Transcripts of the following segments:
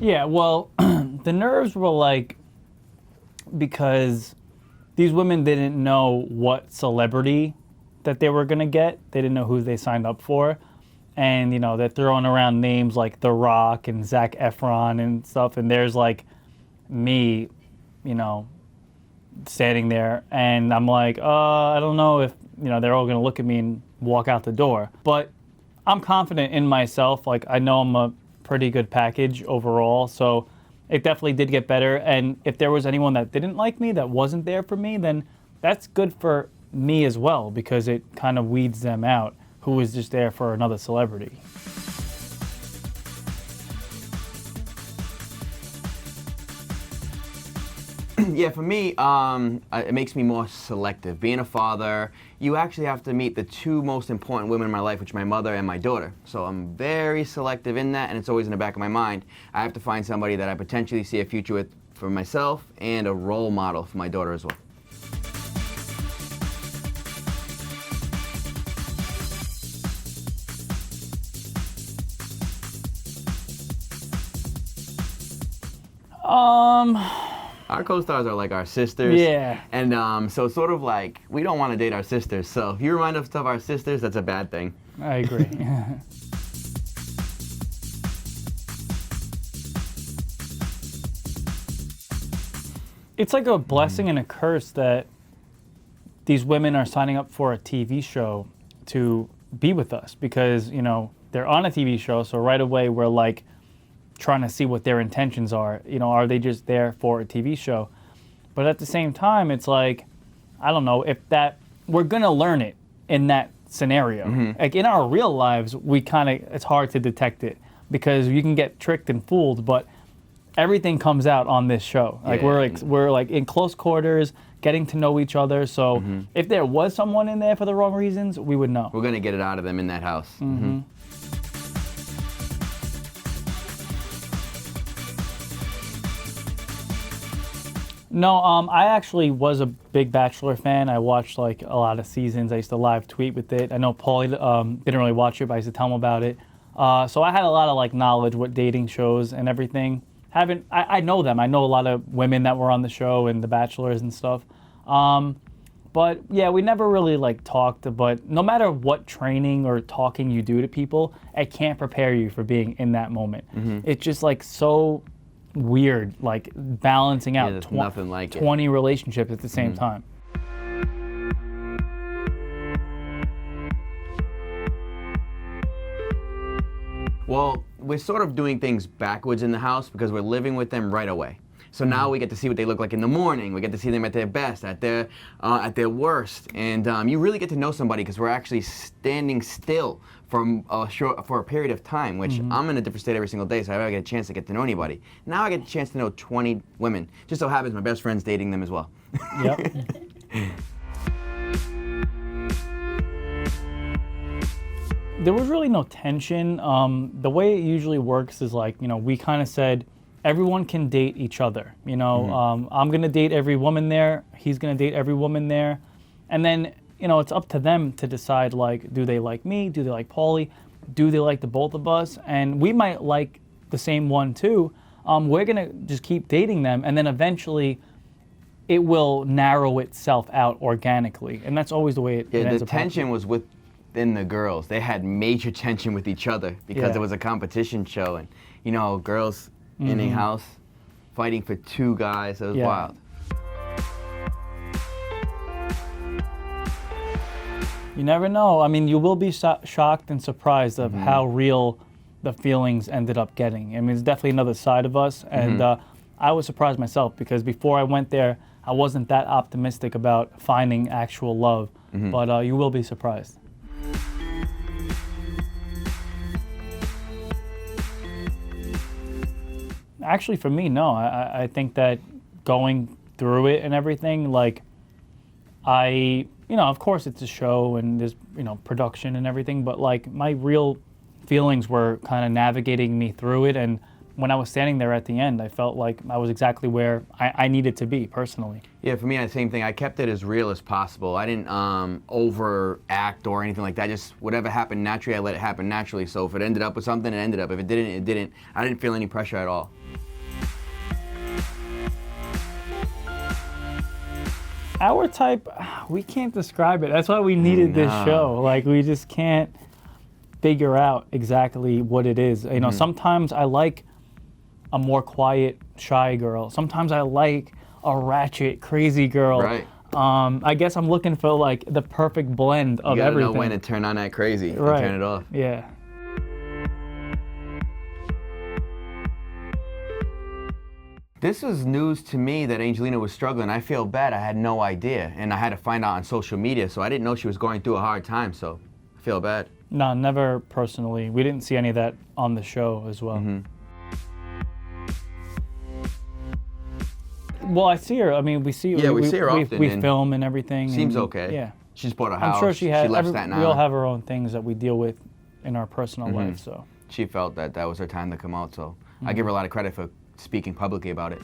Yeah, well, the nerves were like because these women didn't know what celebrity that they were gonna get. They didn't know who they signed up for. And, you know, they're throwing around names like The Rock and Zac Efron and stuff. And there's like me, you know, standing there. And I'm like, I don't know if, you know, they're all gonna look at me and walk out the door. But I'm confident in myself. Like, I know I'm a pretty good package overall. So it definitely did get better. And if there was anyone that didn't like me, that wasn't there for me, then that's good for me as well, because it kind of weeds them out who was just there for another celebrity. Yeah, for me, it makes me more selective. Being a father, you actually have to meet the two most important women in my life, which are my mother and my daughter. So I'm very selective in that, and it's always in the back of my mind. I have to find somebody that I potentially see a future with for myself and a role model for my daughter as well. Our co-stars are like our sisters. Yeah. And so it's sort of like, we don't want to date our sisters. So if you remind us of our sisters, that's a bad thing. I agree. It's like a blessing and a curse that these women are signing up for a TV show to be with us, because, you know, they're on a TV show, so right away we're like trying to see what their intentions are. You know, are they just there for a TV show? But at the same time, it's like, I don't know, if that, we're gonna learn it in that scenario. Like in our real lives, we kind of, it's hard to detect it because you can get tricked and fooled, but everything comes out on this show. Like we're like in close quarters, getting to know each other. So if there was someone in there for the wrong reasons, we would know. We're gonna get it out of them in that house. No, I actually was a big Bachelor fan. I watched like a lot of seasons. I used to live tweet with it. I know Pauly didn't really watch it, but I used to tell him about it. So I had a lot of like knowledge with dating shows and everything. I know them. I know a lot of women that were on the show and the Bachelors and stuff. But yeah, we never really like talked. But no matter what training or talking you do to people, it can't prepare you for being in that moment. It's just like so weird, like balancing out nothing like 20 relationships at the same time. Well, we're sort of doing things backwards in the house because we're living with them right away. So now we get to see what they look like in the morning. We get to see them at their best, at their worst, and you really get to know somebody because we're actually standing still for a period of time. Which I'm in a different state every single day, so I never get a chance to get to know anybody. Now I get a chance to know 20 women. Just so happens my best friend's dating them as well. Yep. There was really no tension. The way it usually works is like, you know, we kind of said everyone can date each other. You know, I'm gonna date every woman there. He's gonna date every woman there, and then, you know, it's up to them to decide, like, do they like me? Do they like Pauly? Do they like the both of us? And we might like the same one too. We're gonna just keep dating them, and then eventually it will narrow itself out organically, and that's always the way it ends the up tension happening. was within the girls. They had major tension with each other because it was a competition show, and you know, girls in a house fighting for two guys. It was wild. You never know. I mean, you will be shocked and surprised of how real the feelings ended up getting. I mean, it's definitely another side of us, and I was surprised myself because before I went there, I wasn't that optimistic about finding actual love, but you will be surprised. Actually, for me, no. I think that going through it and everything, like, you know, of course it's a show and there's, you know, production and everything, but like my real feelings were kind of navigating me through it. And when I was standing there at the end, I felt like I was exactly where I needed to be personally. Yeah, for me, the same thing. I kept it as real as possible. I didn't overact or anything like that. Just whatever happened naturally, I let it happen naturally. So if it ended up with something, it ended up. If it didn't, it didn't. I didn't feel any pressure at all. Our type, we can't describe it. That's why we needed this show. Like, we just can't figure out exactly what it is. You know, sometimes I like a more quiet, shy girl. Sometimes I like a ratchet, crazy girl. Right. I guess I'm looking for like the perfect blend of You gotta everything. know when to turn on that crazy and Right. turn it off. Yeah. This was news to me that Angelina was struggling. I feel bad. I had no idea. And I had to find out on social media, so I didn't know she was going through a hard time, so I feel bad. No, never personally. We didn't see any of that on the show as well. Well, I see her. I mean, we see. Yeah, we see her often, We and film and everything. Seems and, okay. Yeah. She's bought a house. I'm sure she has. left Staten We all Island. have our own things that we deal with in our personal life. So. She felt that that was her time to come out, so I give her a lot of credit for speaking publicly about it.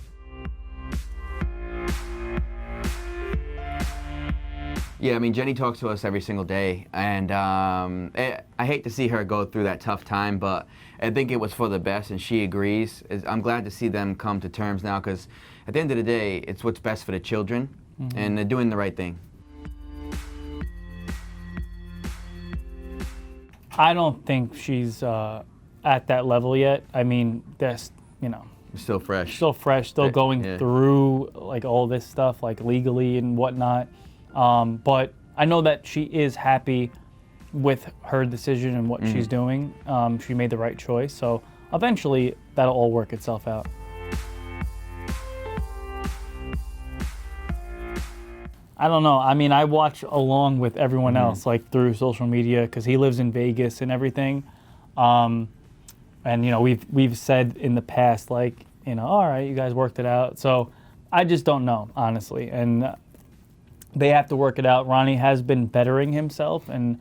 Yeah, I mean, Jenny talks to us every single day, and I hate to see her go through that tough time, but I think it was for the best, and she agrees. I'm glad to see them come to terms now, because at the end of the day, it's what's best for the children, and they're doing the right thing. I don't think she's at that level yet. I mean, that's, you know, Still fresh. still fresh, still going through like all this stuff, like legally and whatnot. But I know that she is happy with her decision and what she's doing. She made the right choice. So eventually that'll all work itself out. I don't know. I mean, I watch along with everyone else, like through social media, because he lives in Vegas and everything. And you know, we've said in the past, like, you know, all right, you guys worked it out. So I just don't know, honestly. And they have to work it out. Ronnie has been bettering himself and,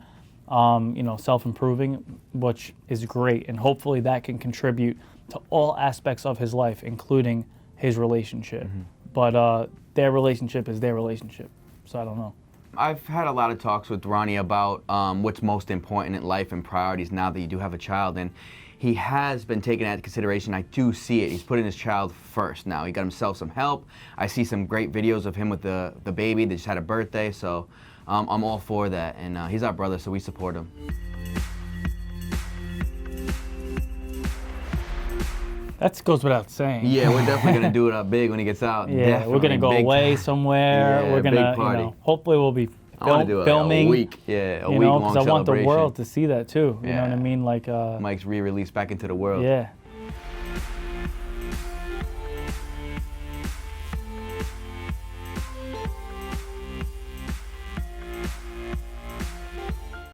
you know, self-improving, which is great. And hopefully that can contribute to all aspects of his life, including his relationship. But their relationship is their relationship. So I don't know. I've had a lot of talks with Ronnie about what's most important in life and priorities now that you do have a child, and he has been taking that into consideration. I do see it. He's putting his child first now. He got himself some help. I see some great videos of him with the baby. They just had a birthday, so I'm all for that. And he's our brother, so we support him. That goes without saying. Yeah, we're definitely gonna do it up big when he gets out. Yeah, Definitely, we're gonna go big away time. somewhere. Yeah, We're gonna, big party. you know, hopefully we'll be I want to do filming a week. Yeah, a you week know, long because I want the celebration. world to see that too. You know what I Yeah. mean? Like Mike's re-release back into the world. yeah,